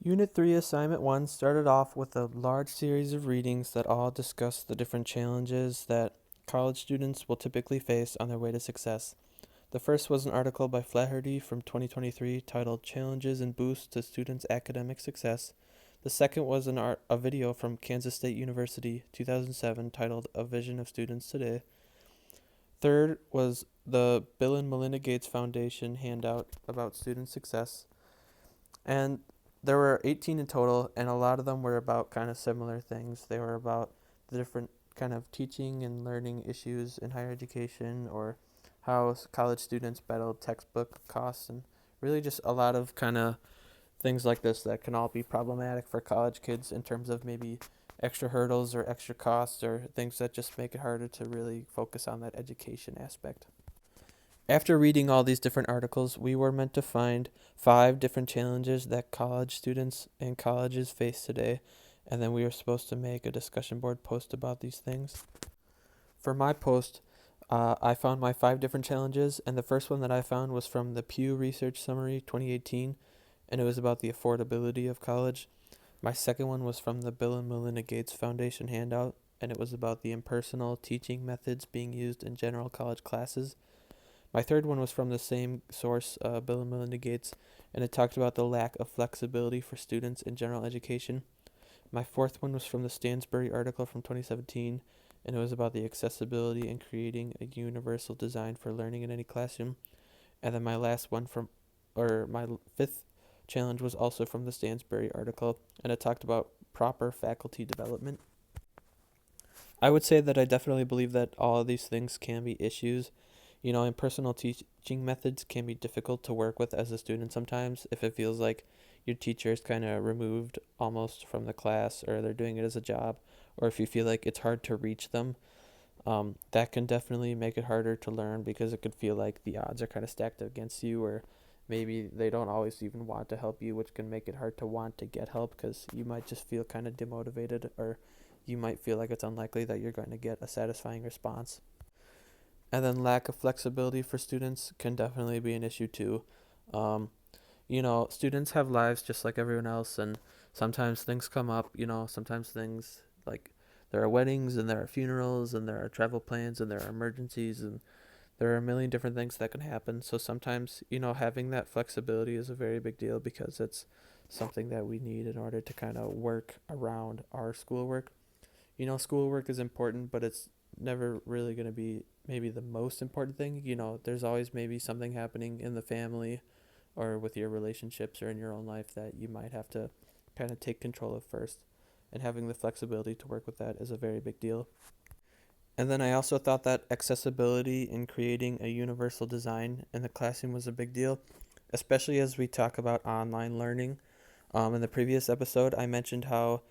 Unit 3 Assignment 1 started off with a large series of readings that all discuss the different challenges that college students will typically face on their way to success. The first was an article by Flaherty from 2023 titled Challenges and Boosts to Students' Academic Success. The second was a video from Kansas State University 2007 titled A Vision of Students Today. Third was the Bill and Melinda Gates Foundation handout about student success. And there were 18 in total, and a lot of them were about kind of similar things. They were about the different kind of teaching and learning issues in higher education, or how college students battled textbook costs, and really just a lot of kind of things like this that can all be problematic for college kids in terms of maybe extra hurdles or extra costs or things that just make it harder to really focus on that education aspect. After reading all these different articles, we were meant to find 5 different challenges that college students and colleges face today, and then we were supposed to make a discussion board post about these things. For my post, I found my 5 different challenges, and the first one that I found was from the Pew Research Summary 2018, and it was about the affordability of college. My second one was from the Bill and Melinda Gates Foundation handout, and it was about the impersonal teaching methods being used in general college classes. My third one was from the same source, Bill and Melinda Gates, and it talked about the lack of flexibility for students in general education. My fourth one was from the Stansbury article from 2017, and it was about the accessibility and creating a universal design for learning in any classroom. And then my last one my fifth challenge was also from the Stansbury article, and it talked about proper faculty development. I would say that I definitely believe that all of these things can be issues. Impersonal teaching methods can be difficult to work with as a student sometimes if it feels like your teacher is kind of removed almost from the class, or they're doing it as a job, or if you feel like it's hard to reach them. That can definitely make it harder to learn because it could feel like the odds are kind of stacked against you, or maybe they don't always even want to help you, which can make it hard to want to get help because you might just feel kind of demotivated, or you might feel like it's unlikely that you're going to get a satisfying response. And then lack of flexibility for students can definitely be an issue too. Um, Students have lives just like everyone else, and sometimes things come up. Sometimes things like there are weddings and there are funerals and there are travel plans and there are emergencies and there are a million different things that can happen. So sometimes, having that flexibility is a very big deal because it's something that we need in order to kind of work around our schoolwork. Schoolwork is important, but it's never really going to be maybe the most important thing. There's always maybe something happening in the family or with your relationships or in your own life that you might have to kind of take control of first. And having the flexibility to work with that is a very big deal. And then I also thought that accessibility in creating a universal design in the classroom was a big deal, especially as we talk about online learning. In the previous episode, I mentioned how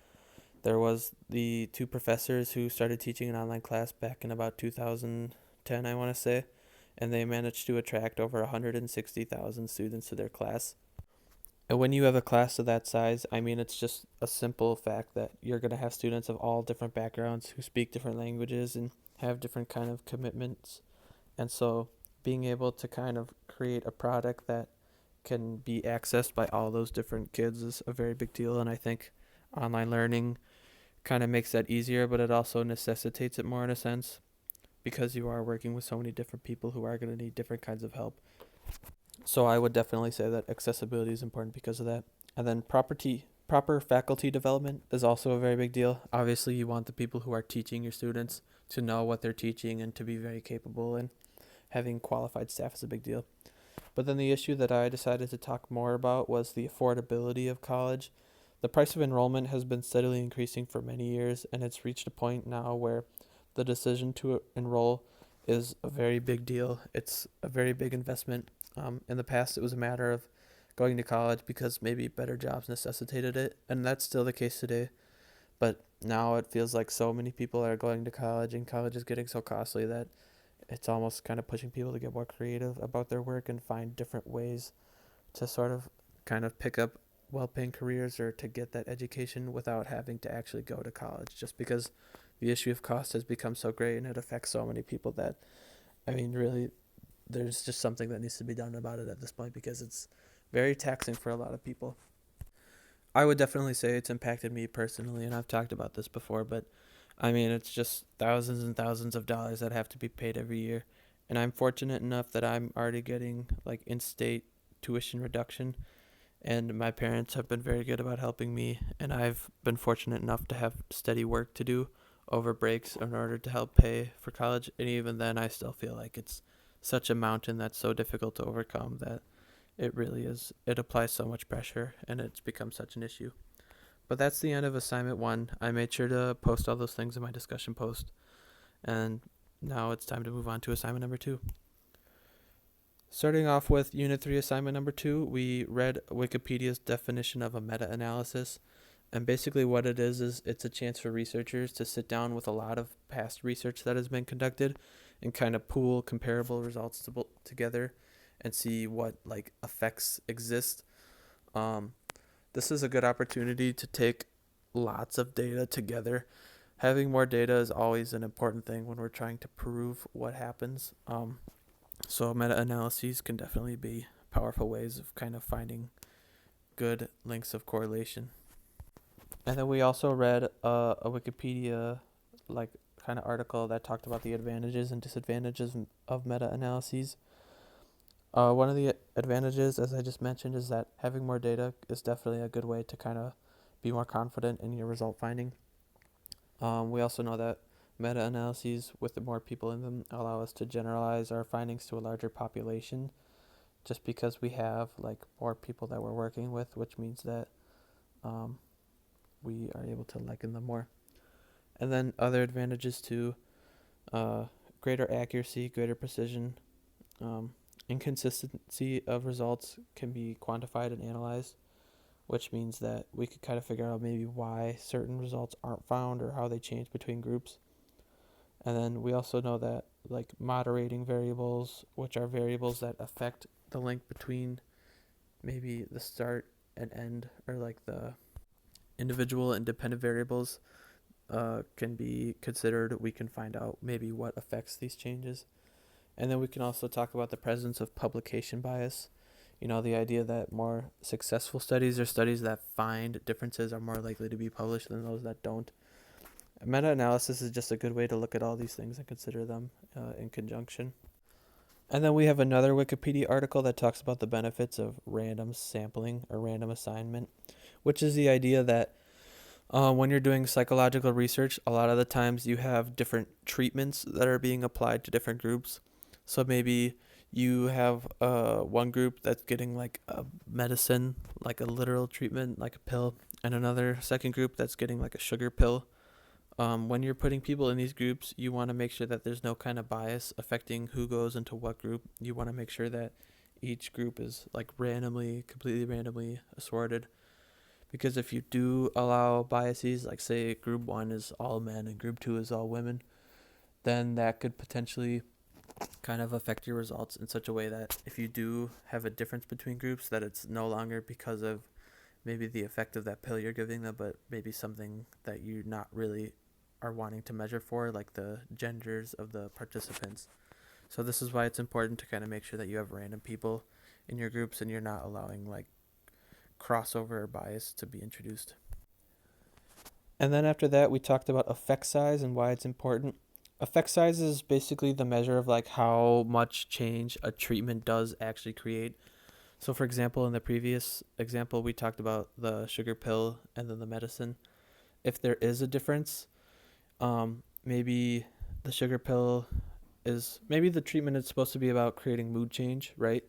there was the 2 professors who started teaching an online class back in about 2010, I want to say, and they managed to attract over 160,000 students to their class. And when you have a class of that size, I mean, it's just a simple fact that you're going to have students of all different backgrounds who speak different languages and have different kind of commitments. And so being able to kind of create a product that can be accessed by all those different kids is a very big deal. And I think online learning kind of makes that easier, but it also necessitates it more in a sense because you are working with so many different people who are going to need different kinds of help. So I would definitely say that accessibility is important because of that. And then proper faculty development is also a very big deal. Obviously, you want the people who are teaching your students to know what they're teaching and to be very capable, and having qualified staff is a big deal. But then the issue that I decided to talk more about was the affordability of college. The price of enrollment has been steadily increasing for many years, and it's reached a point now where the decision to enroll is a very big deal. It's a very big investment. In the past, it was a matter of going to college because maybe better jobs necessitated it, and that's still the case today. But now it feels like so many people are going to college, and college is getting so costly that it's almost kind of pushing people to get more creative about their work and find different ways to sort of kind of pick up well-paying careers or to get that education without having to actually go to college, just because the issue of cost has become so great and it affects so many people that, I mean, really, there's just something that needs to be done about it at this point because it's very taxing for a lot of people. I would definitely say it's impacted me personally, and I've talked about this before, but I mean, it's just thousands and thousands of dollars that have to be paid every year. And I'm fortunate enough that I'm already getting like in-state tuition reduction, and my parents have been very good about helping me, and I've been fortunate enough to have steady work to do over breaks in order to help pay for college. And even then, I still feel like it's such a mountain that's so difficult to overcome that it really is. It applies so much pressure, and it's become such an issue. But that's the end of assignment one. I made sure to post all those things in my discussion post, and now it's time to move on to assignment number two. Starting off with Unit 3, Assignment number 2, we read Wikipedia's definition of a meta-analysis. And basically what it is it's a chance for researchers to sit down with a lot of past research that has been conducted and kind of pool comparable results together and see what like effects exist. Um, this is a good opportunity to take lots of data together. Having more data is always an important thing when we're trying to prove what happens. So meta-analyses can definitely be powerful ways of kind of finding good links of correlation. And then we also read a Wikipedia like kind of article that talked about the advantages and disadvantages of meta-analyses. One of the advantages, as I just mentioned, is that having more data is definitely a good way to kind of be more confident in your result finding. We also know that meta-analyses with more people in them allow us to generalize our findings to a larger population just because we have like more people that we're working with, which means that we are able to liken them more. And then other advantages to greater accuracy, greater precision, inconsistency of results can be quantified and analyzed, which means that we could kind of figure out maybe why certain results aren't found or how they change between groups. And then we also know that like moderating variables, which are variables that affect the link between maybe the start and end, or like the individual independent variables, can be considered. We can find out maybe what affects these changes. And then we can also talk about the presence of publication bias. You know, the idea that more successful studies or studies that find differences are more likely to be published than those that don't. Meta-analysis is just a good way to look at all these things and consider them in conjunction. And then we have another Wikipedia article that talks about the benefits of random sampling or random assignment, which is the idea that when you're doing psychological research, a lot of the times you have different treatments that are being applied to different groups. So maybe you have one group that's getting like a medicine, like a literal treatment, like a pill, and another second group that's getting like a sugar pill. When you're putting people in these groups, you want to make sure that there's no kind of bias affecting who goes into what group. You want to make sure that each group is like completely randomly assorted. Because if you do allow biases, like say group 1 is all men and group 2 is all women, then that could potentially kind of affect your results in such a way that if you do have a difference between groups, that it's no longer because of maybe the effect of that pill you're giving them, but maybe something that you not really are wanting to measure for, like the genders of the participants. So this is why it's important to kind of make sure that you have random people in your groups and you're not allowing like crossover or bias to be introduced. And then after that, we talked about effect size and why it's important. Effect size is basically the measure of like how much change a treatment does actually create. So for example, in the previous example, we talked about the sugar pill and then the medicine. If there is a difference, maybe the sugar pill maybe the treatment is supposed to be about creating mood change, right?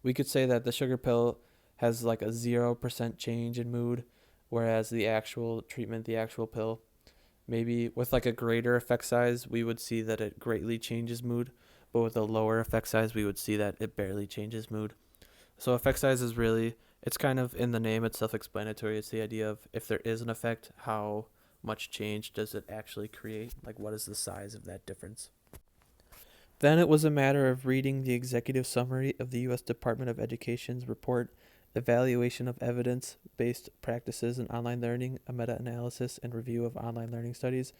We could say that the sugar pill has like a 0% change in mood, whereas the actual treatment, the actual pill, maybe with like a greater effect size, we would see that it greatly changes mood, but with a lower effect size, we would see that it barely changes mood. So effect size is really, it's kind of in the name, it's self-explanatory. It's the idea of if there is an effect, how much change does it actually create? Like what is the size of that difference? Then it was a matter of reading the executive summary of the U.S. Department of Education's report, Evaluation of Evidence-Based Practices in Online Learning, a Meta-Analysis and Review of Online Learning Studies.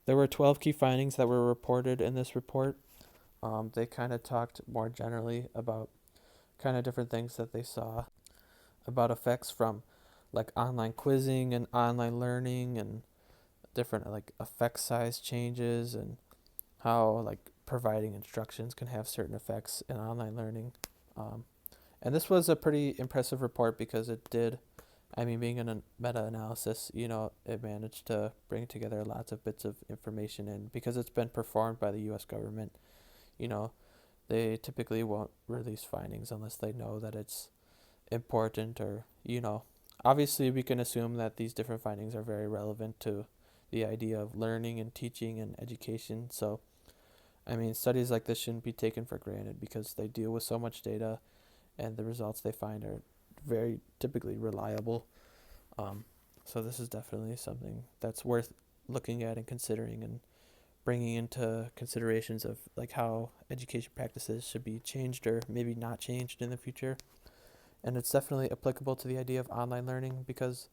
There were 12 key findings that were reported in this report. They kind of talked more generally about kind of different things that they saw about effects from like online quizzing and online learning and different like effect size changes and how like providing instructions can have certain effects in online learning. Um, and this was a pretty impressive report because it did, I mean, being in a meta analysis, it managed to bring together lots of bits of information. And because it's been performed by the US government, you know, they typically won't release findings unless they know that it's important or. Obviously, we can assume that these different findings are very relevant to the idea of learning and teaching and education. So, I mean, studies like this shouldn't be taken for granted because they deal with so much data and the results they find are very typically reliable. Um, so, this is definitely something that's worth looking at and considering and bringing into considerations of like how education practices should be changed or maybe not changed in the future. And it's definitely applicable to the idea of online learning because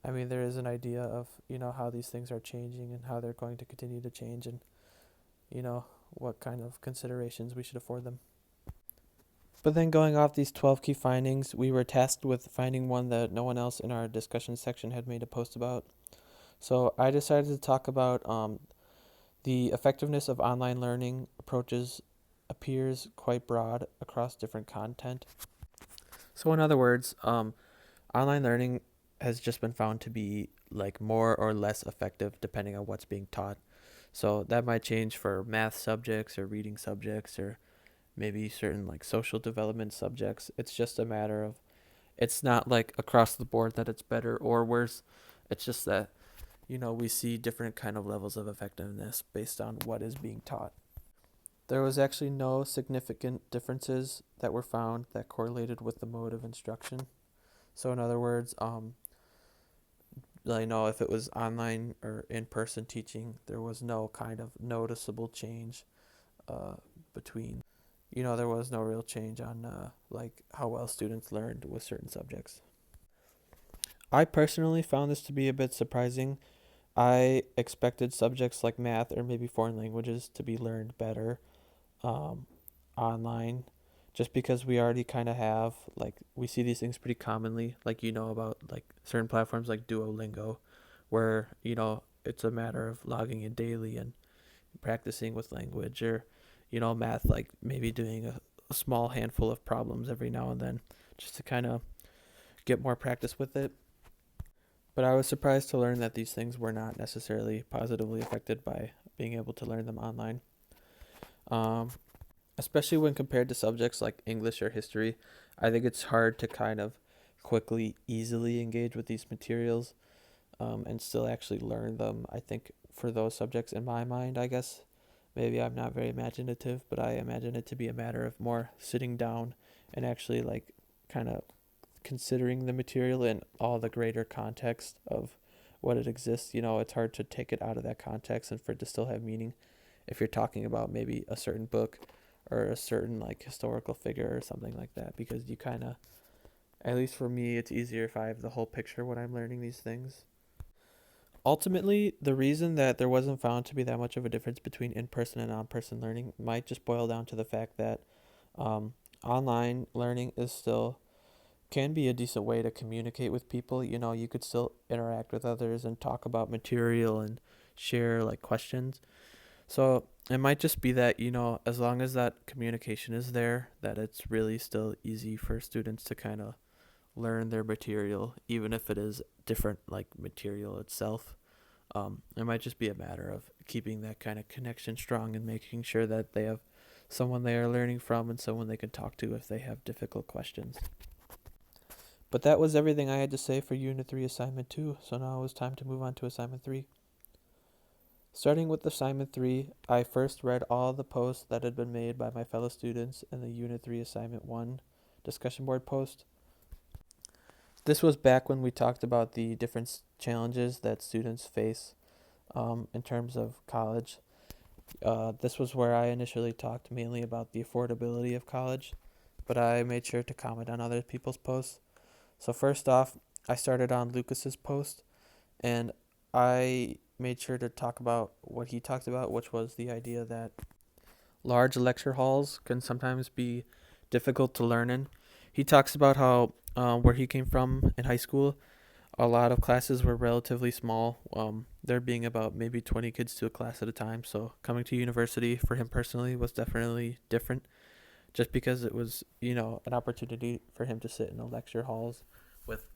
I mean there is an idea of how these things are changing and how they're going to continue to change and you know what kind of considerations we should afford them. But then going off these 12 key findings, we were tasked with finding one that no one else in our discussion section had made a post about. So I decided to talk about the effectiveness of online learning approaches appears quite broad across different content. So in other words, online learning has just been found to be like more or less effective depending on what's being taught. So that might change for math subjects or reading subjects or maybe certain like social development subjects. It's just a matter of it's not like across the board that it's better or worse. It's just that we see different kind of levels of effectiveness based on what is being taught. There was actually no significant differences that were found that correlated with the mode of instruction. So in other words, if it was online or in-person teaching, there was no kind of noticeable change uh, between. There was no real change on like how well students learned with certain subjects. I personally found this to be a bit surprising. I expected subjects like math or maybe foreign languages to be learned better um, online just because we already kind of have like we see these things pretty commonly like about like certain platforms like Duolingo where it's a matter of logging in daily and practicing with language or math like maybe doing a small handful of problems every now and then just to kind of get more practice with it. But I was surprised to learn that these things were not necessarily positively affected by being able to learn them online. um, Especially when compared to subjects like English or history, I think it's hard to kind of quickly, easily engage with these materials and still actually learn them. I think for those subjects, in my mind, I guess, maybe I'm not very imaginative, but I imagine it to be a matter of more sitting down and actually like kind of considering the material in all the greater context of what it exists. It's hard to take it out of that context and for it to still have meaning if you're talking about maybe a certain book or a certain like historical figure or something like that because you kind of, at least for me, it's easier if I have the whole picture when I'm learning these things. Ultimately, the reason that there wasn't found to be that much of a difference between in-person and on-person learning might just boil down to the fact that um, online learning is still can be a decent way to communicate with people. You could still interact with others and talk about material and share like questions. So it might just be that, as long as that communication is there, that it's really still easy for students to kind of learn their material, even if it is different, like material itself. It might just be a matter of keeping that kind of connection strong and making sure that they have someone they are learning from and someone they can talk to if they have difficult questions. But that was everything I had to say for Unit 3 Assignment 2, so now it was time to move on to Assignment 3. Starting with Assignment 3, I first read all the posts that had been made by my fellow students in the Unit 3 Assignment 1 discussion board post. This was back when we talked about the different challenges that students face in terms of college. This was where I initially talked mainly about the affordability of college, but I made sure to comment on other people's posts. So first off, I started on Lucas's post, and I made sure to talk about what he talked about, which was the idea that large lecture halls can sometimes be difficult to learn in. He talks about how where he came from in high school, A lot of classes were relatively small, there being about maybe 20 kids to a class at a time. So coming to university for him personally was definitely different, just because it was, an opportunity for him to sit in the lecture halls with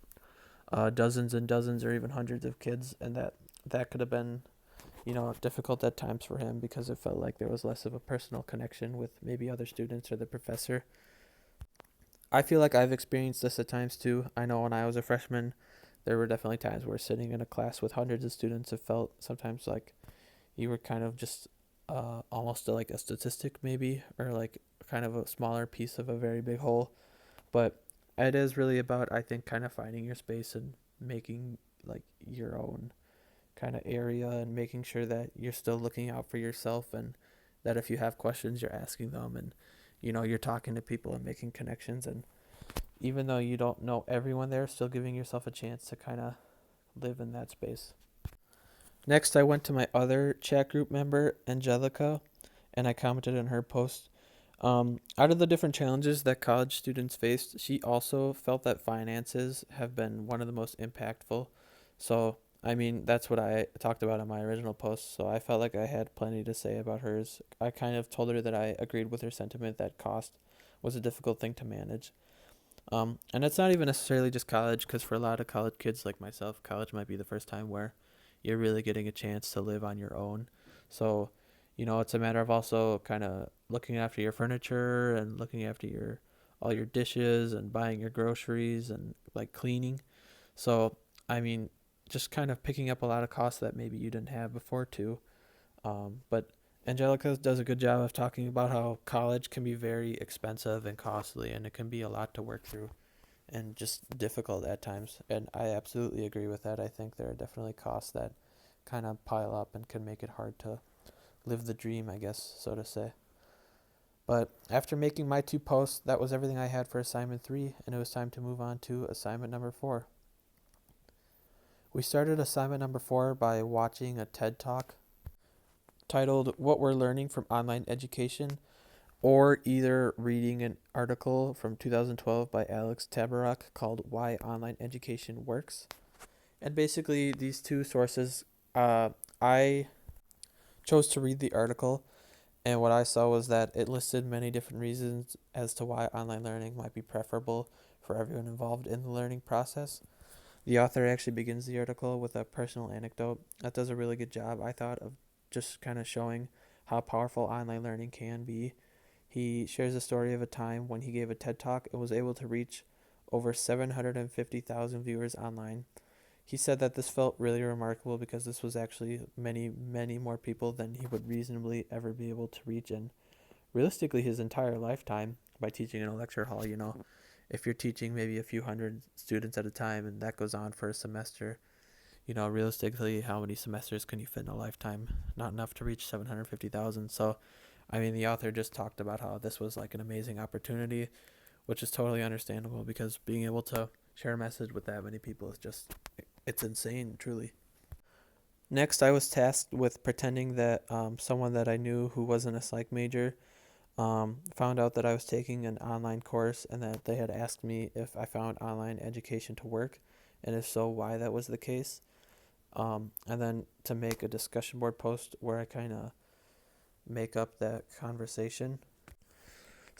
dozens and dozens or even hundreds of kids, and that could have been, difficult at times for him because it felt like there was less of a personal connection with maybe other students or the professor. I feel like I've experienced this at times too. I know when I was a freshman, there were definitely times where sitting in a class with hundreds of students, it felt sometimes like you were kind of just almost like a statistic, maybe, or like kind of a smaller piece of a very big whole. But it is really about, I think, kind of finding your space and making like your own kind of area and making sure that you're still looking out for yourself, and that if you have questions, you're asking them, and you're talking to people and making connections, and even though you don't know everyone there, still giving yourself a chance to kind of live in that space. Next, I went to my other chat group member, Angelica, and I commented on her post. Out of the different challenges that college students faced, she also felt that finances have been one of the most impactful. So, I mean, that's what I talked about in my original post. So, I felt like I had plenty to say about hers. I kind of told her that I agreed with her sentiment that cost was a difficult thing to manage. And it's not even necessarily just college, because for a lot of college kids like myself, college might be the first time where you're really getting a chance to live on your own. So, it's a matter of also kind of looking after your furniture and looking after your all your dishes and buying your groceries and like cleaning. So, I mean, just kind of picking up a lot of costs that maybe you didn't have before too. But Angelica does a good job of talking about how college can be very expensive and costly, and it can be a lot to work through and just difficult at times. And I absolutely agree with that. I think there are definitely costs that kind of pile up and can make it hard to live the dream, I guess, so to say. But after making my two posts, that was everything I had for assignment 3, and it was time to move on to assignment number 4. We started assignment number 4 by watching a TED Talk titled What We're Learning from Online Education, or either reading an article from 2012 by Alex Tabarrok called Why Online Education Works. And basically, these two sources, I chose to read the article, and what I saw was that it listed many different reasons as to why online learning might be preferable for everyone involved in the learning process. The author actually begins the article with a personal anecdote that does a really good job, I thought, of just kind of showing how powerful online learning can be. He shares a story of a time when he gave a TED Talk and was able to reach over 750,000 viewers online. He said that this felt really remarkable because this was actually many, many more people than he would reasonably ever be able to reach in realistically his entire lifetime by teaching in a lecture hall. If you're teaching maybe a few hundred students at a time and that goes on for a semester, realistically, how many semesters can you fit in a lifetime? Not enough to reach 750,000. So, I mean, the author just talked about how this was like an amazing opportunity, which is totally understandable because being able to share a message with that many people is just, it's insane, truly. Next, I was tasked with pretending that someone that I knew who wasn't a psych major found out that I was taking an online course and that they had asked me if I found online education to work, and if so, why that was the case. And then to make a discussion board post where I kind of make up that conversation.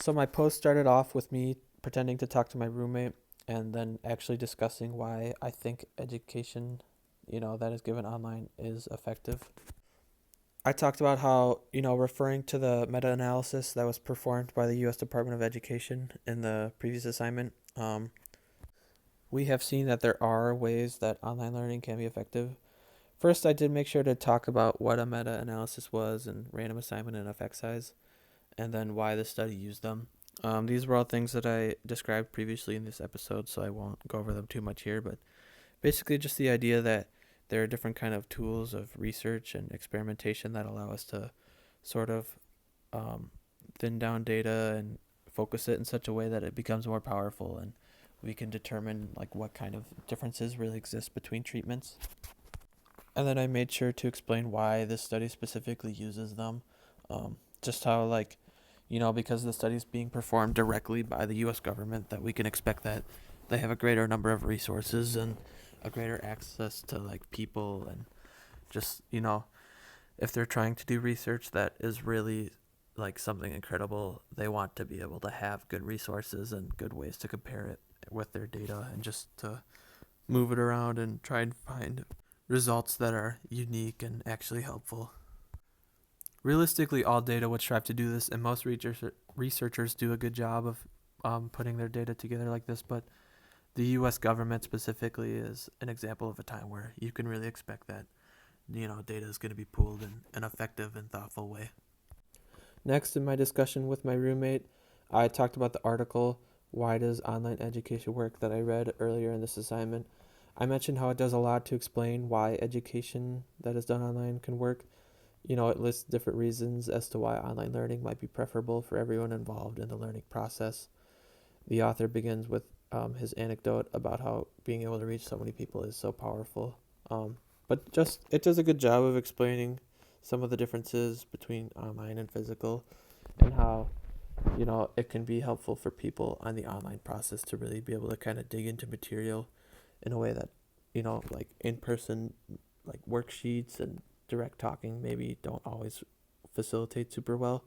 So my post started off with me pretending to talk to my roommate and then actually discussing why I think education, that is given online is effective. I talked about how, referring to the meta analysis that was performed by the U.S. Department of Education in the previous assignment, we have seen that there are ways that online learning can be effective. First, I did make sure to talk about what a meta analysis was and random assignment and effect size, and then why the study used them. These were all things that I described previously in this episode, so I won't go over them too much here, but basically just the idea that there are different kind of tools of research and experimentation that allow us to sort of thin down data and focus it in such a way that it becomes more powerful, and we can determine like what kind of differences really exist between treatments. And then I made sure to explain why this study specifically uses them. Just how, like, because the study is being performed directly by the U.S. government, that we can expect that they have a greater number of resources and a greater access to like people, and just, if they're trying to do research that is really like something incredible, they want to be able to have good resources and good ways to compare it with their data, and just to move it around and try and find results that are unique and actually helpful. Realistically, all data would strive to do this, and most researchers do a good job of putting their data together like this, but the US government specifically is an example of a time where you can really expect that data is going to be pooled in an effective and thoughtful way. Next, in my discussion with my roommate, I talked about the article, Why Does Online Education Work, that I read earlier in this assignment. I mentioned how it does a lot to explain why education that is done online can work. It lists different reasons as to why online learning might be preferable for everyone involved in the learning process. The author begins with his anecdote about how being able to reach so many people is so powerful. But it does a good job of explaining some of the differences between online and physical, and how it can be helpful for people on the online process to really be able to kind of dig into material in a way that like in person, like worksheets and direct talking maybe don't always facilitate super well.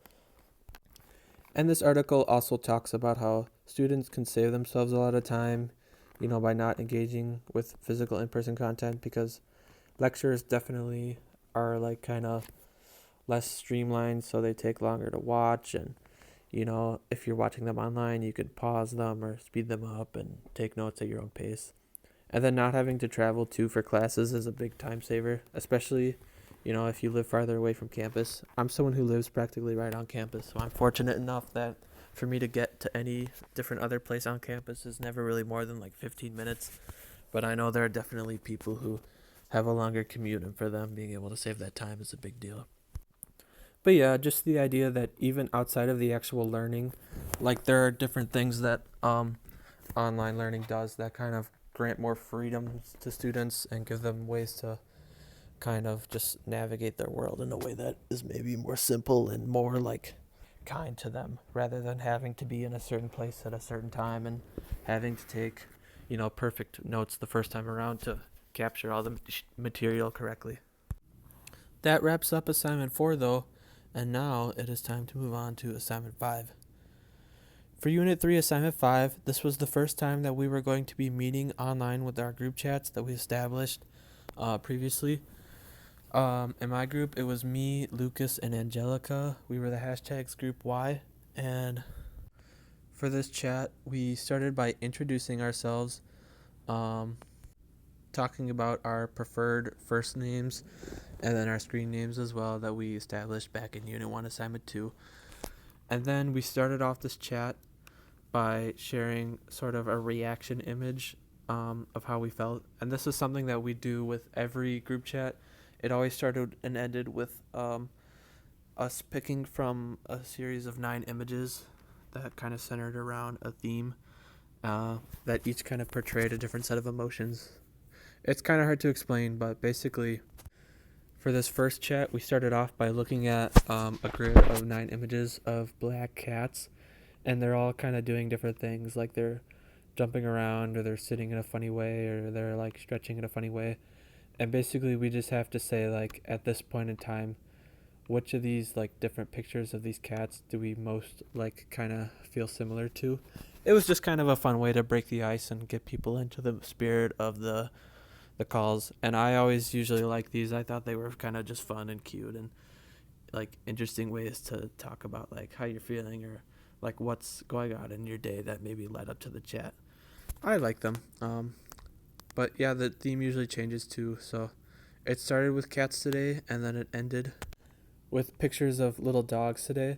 And this article also talks about how students can save themselves a lot of time, by not engaging with physical in-person content, because lectures definitely are like kind of less streamlined, so they take longer to watch. And if you're watching them online, you could pause them or speed them up and take notes at your own pace. And then not having to travel to for classes is a big time saver, especially if you live farther away from campus. I'm someone who lives practically right on campus, so I'm fortunate enough that for me to get to any different other place on campus is never really more than like 15 minutes. But I know there are definitely people who have a longer commute, and for them, being able to save that time is a big deal. But yeah, just the idea that even outside of the actual learning, like there are different things that online learning does that kind of grant more freedom to students and give them ways to kind of just navigate their world in a way that is maybe more simple and more like kind to them, rather than having to be in a certain place at a certain time and having to take perfect notes the first time around to capture all the material correctly. That wraps up assignment 4 though, and now it is time to move on to assignment 5. For Unit 3, Assignment 5, this was the first time that we were going to be meeting online with our group chats that we established previously. In my group, it was me, Lucas, and Angelica. We were the hashtags group Y, and for this chat, we started by introducing ourselves, talking about our preferred first names, and then our screen names as well that we established back in Unit 1, Assignment 2. And then we started off this chat by sharing sort of a reaction image of how we felt. And this is something that we do with every group chat. It always started and ended with us picking from a series of 9 images that kind of centered around a theme that each kind of portrayed a different set of emotions. It's kind of hard to explain, but basically for this first chat, we started off by looking at a grid of 9 images of black cats, and they're all kind of doing different things, like they're jumping around, or they're sitting in a funny way, or they're like stretching in a funny way. And basically we just have to say, like, at this point in time, which of these like different pictures of these cats do we most like kind of feel similar to. It was just kind of a fun way to break the ice and get people into the spirit of the calls. And I always usually like these. I thought they were kind of just fun and cute and like interesting ways to talk about like how you're feeling, or like what's going on in your day that maybe led up to the chat. I like them. But yeah, the theme usually changes too. So it started with cats today, and then it ended with pictures of little dogs today.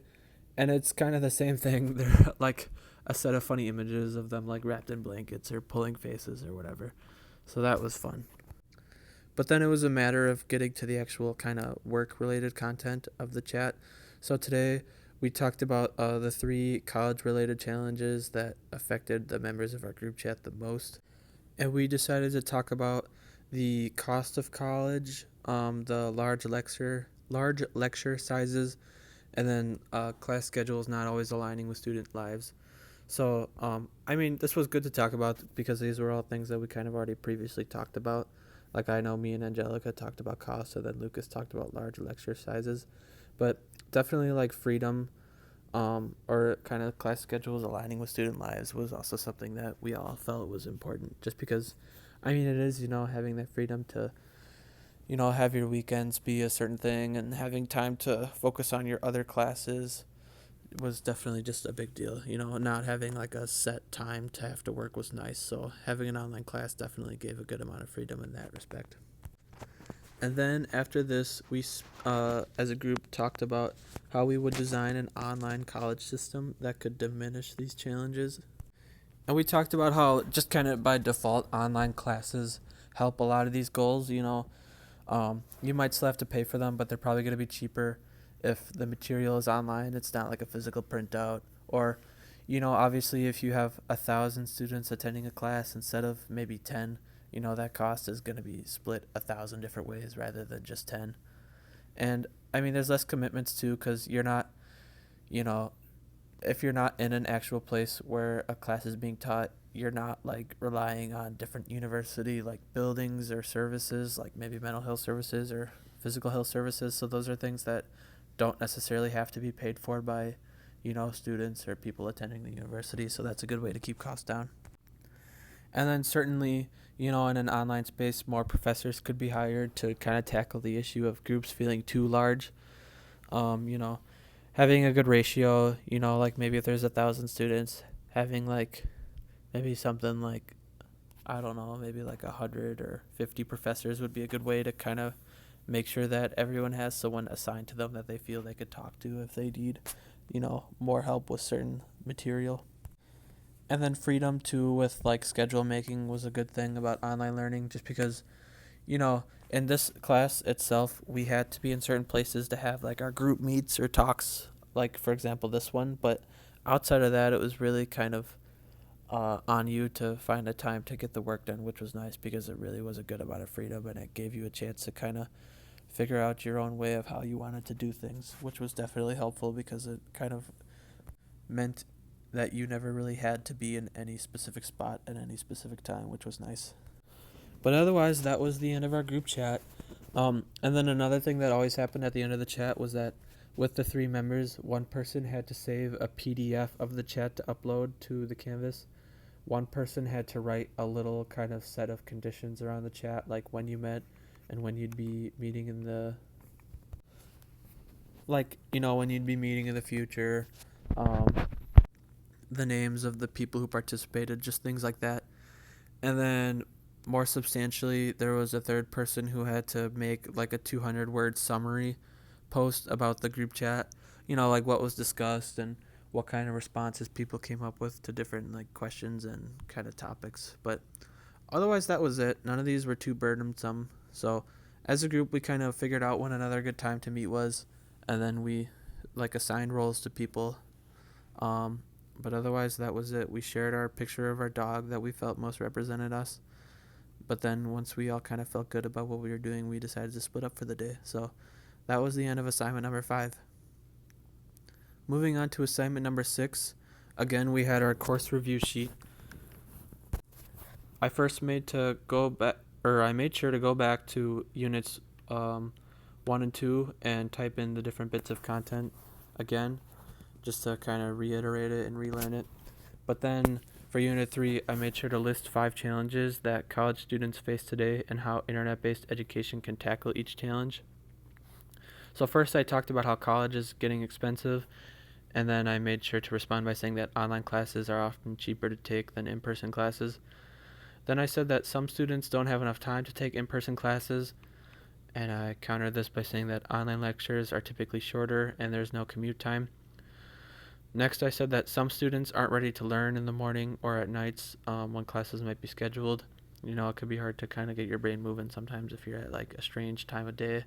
And it's kind of the same thing. They're like a set of funny images of them like wrapped in blankets or pulling faces or whatever. So that was fun. But then it was a matter of getting to the actual kind of work-related content of the chat. So today we talked about the 3 college-related challenges that affected the members of our group chat the most. And we decided to talk about the cost of college, the large lecture sizes, and then class schedules not always aligning with student lives. So, I mean, this was good to talk about because these were all things that we kind of already previously talked about. Like, I know me and Angelica talked about cost, and then Lucas talked about large lecture sizes. But definitely, like, freedom or kind of class schedules aligning with student lives was also something that we all felt was important. Just because, I mean, it is, having that freedom to, have your weekends be a certain thing and having time to focus on your other classes was definitely just a big deal. Not having like a set time to have to work was nice. So having an online class definitely gave a good amount of freedom in that respect. And then after this, we, as a group, talked about how we would design an online college system that could diminish these challenges. And we talked about how just kind of by default, online classes help a lot of these goals. You might still have to pay for them, but they're probably going to be cheaper if the material is online. It's not like a physical printout. Or, obviously, if you have 1,000 students attending a class instead of maybe 10, that cost is going to be split 1,000 different ways rather than just 10. And I mean, there's less commitments too, because you're not, you know, if you're not in an actual place where a class is being taught, you're not like relying on different university like buildings or services, like maybe mental health services or physical health services. So those are things that don't necessarily have to be paid for by, students or people attending the university. So that's a good way to keep costs down. And then certainly, in an online space, more professors could be hired to kind of tackle the issue of groups feeling too large. Um, you know, Having a good ratio, like maybe if there's 1,000 students, having like maybe something like, I don't know, maybe like 100 or 50 professors would be a good way to kind of make sure that everyone has someone assigned to them that they feel they could talk to if they need, more help with certain material. And then freedom too with like schedule making was a good thing about online learning, just because, you know, in this class itself, we had to be in certain places to have like our group meets or talks, like for example this one. But outside of that, it was really kind of on you to find a time to get the work done, which was nice because it really was a good amount of freedom and it gave you a chance to kind of figure out your own way of how you wanted to do things, which was definitely helpful because it kind of meant that you never really had to be in any specific spot at any specific time, which was nice. But otherwise, that was the end of our group chat. And then another thing that always happened at the end of the chat was that with the three members, one person had to save a PDF of the chat to upload to the Canvas. One person had to write a little kind of set of conditions around the chat, like when you met and when you'd be meeting in the, like, when you'd be meeting in the future, um, the names of the people who participated, just things like that. And then more substantially, there was a third person who had to make like a 200-word summary post about the group chat, like what was discussed and what kind of responses people came up with to different like questions and kind of topics. But otherwise, that was it. None of these were too burdensome. So as a group, we kind of figured out when another good time to meet was, and then we like assigned roles to people. Um, but otherwise, that was it. We shared our picture of our dog that we felt most represented us. But then once we all kind of felt good about what we were doing, we decided to split up for the day. So that was the end of assignment number 5. Moving on to assignment number 6. Again, we had our course review sheet. I first made to go back, or I made sure to go back to units 1 and 2 and type in the different bits of content again, just to kind of reiterate it and relearn it. But then for Unit 3, I made sure to list 5 challenges that college students face today and how internet-based education can tackle each challenge. So first I talked about how college is getting expensive, and then I made sure to respond by saying that online classes are often cheaper to take than in-person classes. Then I said that some students don't have enough time to take in-person classes, and I countered this by saying that online lectures are typically shorter and there's no commute time. Next, I said that some students aren't ready to learn in the morning or at nights when classes might be scheduled. It could be hard to kind of get your brain moving sometimes if you're at like a strange time of day.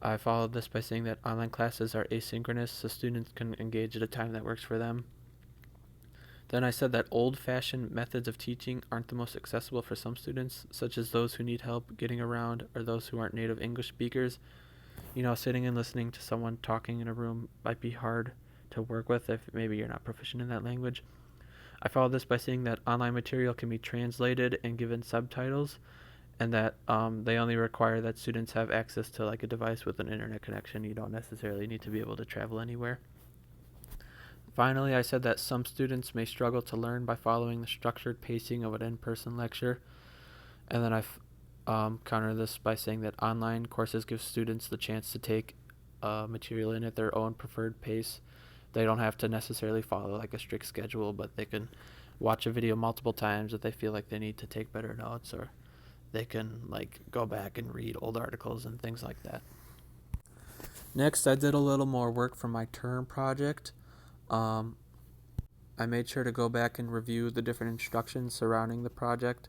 I followed this by saying that online classes are asynchronous, so students can engage at a time that works for them. Then I said that old-fashioned methods of teaching aren't the most accessible for some students, such as those who need help getting around or those who aren't native English speakers. Sitting and listening to someone talking in a room might be hard to work with if maybe you're not proficient in that language. I followed this by saying that online material can be translated and given subtitles, and that they only require that students have access to like a device with an internet connection. You don't necessarily need to be able to travel anywhere. Finally, I said that some students may struggle to learn by following the structured pacing of an in-person lecture, and then I countered this by saying that online courses give students the chance to take material in at their own preferred pace. They don't have to necessarily follow like a strict schedule, but they can watch a video multiple times if they feel like they need to take better notes, or they can like go back and read old articles and things like that. Next, I did a little more work for my term project. I made sure to go back and review the different instructions surrounding the project.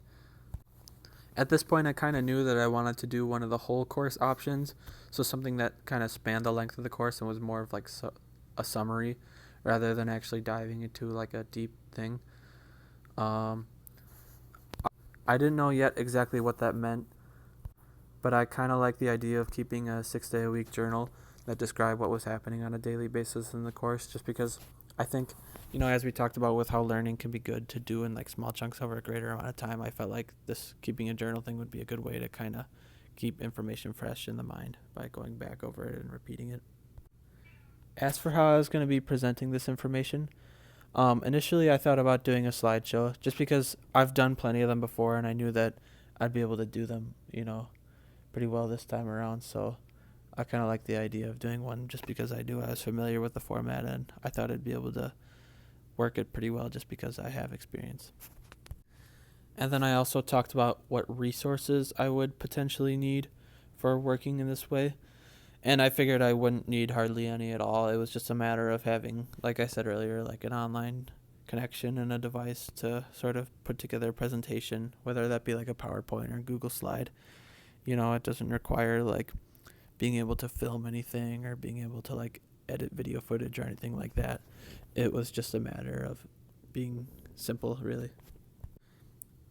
At this point, I kind of knew that I wanted to do one of the whole course options, so something that kind of spanned the length of the course and was more of like a summary rather than actually diving into like a deep thing. I didn't know yet exactly what that meant, but I kind of like the idea of keeping a 6-day-a-week journal that described what was happening on a daily basis in the course, just because I think, as we talked about with how learning can be good to do in like small chunks over a greater amount of time, I felt like this keeping a journal thing would be a good way to kind of keep information fresh in the mind by going back over it and repeating it. As for how I was going to be presenting this information, initially I thought about doing a slideshow just because I've done plenty of them before and I knew that I'd be able to do them, pretty well this time around. So I kind of like the idea of doing one just because I was familiar with the format and I thought I'd be able to work it pretty well just because I have experience. And then I also talked about what resources I would potentially need for working in this way. And I figured I wouldn't need hardly any at all. It was just a matter of having, like I said earlier, like an online connection and a device to sort of put together a presentation, whether that be like a PowerPoint or Google Slide. It doesn't require like being able to film anything or being able to like edit video footage or anything like that. It was just a matter of being simple, really.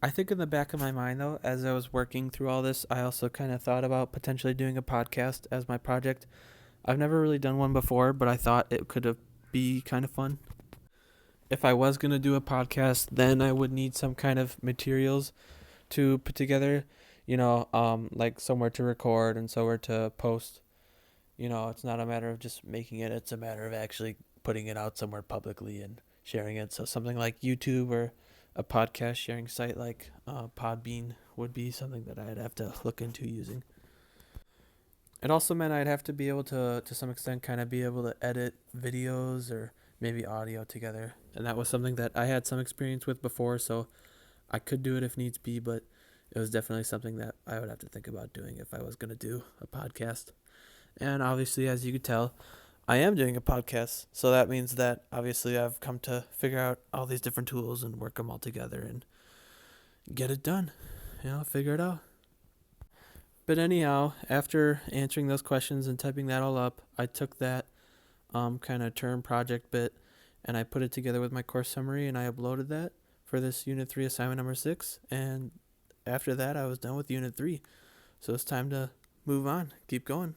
I think in the back of my mind, though, as I was working through all this, I also kind of thought about potentially doing a podcast as my project. I've never really done one before, but I thought it could be kind of fun. If I was going to do a podcast, then I would need some kind of materials to put together, like somewhere to record and somewhere to post. It's not a matter of just making it, it's a matter of actually putting it out somewhere publicly and sharing it. So something like YouTube or a podcast sharing site like Podbean would be something that I'd have to look into using. It also meant I'd have to be able to some extent, kind of be able to edit videos or maybe audio together. And that was something that I had some experience with before, so I could do it if needs be, but it was definitely something that I would have to think about doing if I was going to do a podcast. And obviously, as you could tell, I am doing a podcast, so that means that obviously I've come to figure out all these different tools and work them all together and get it done, figure it out. But anyhow, after answering those questions and typing that all up, I took that kind of term project bit and I put it together with my course summary and I uploaded that for this Unit 3 assignment number 6. And after that, I was done with Unit 3. So it's time to move on, keep going.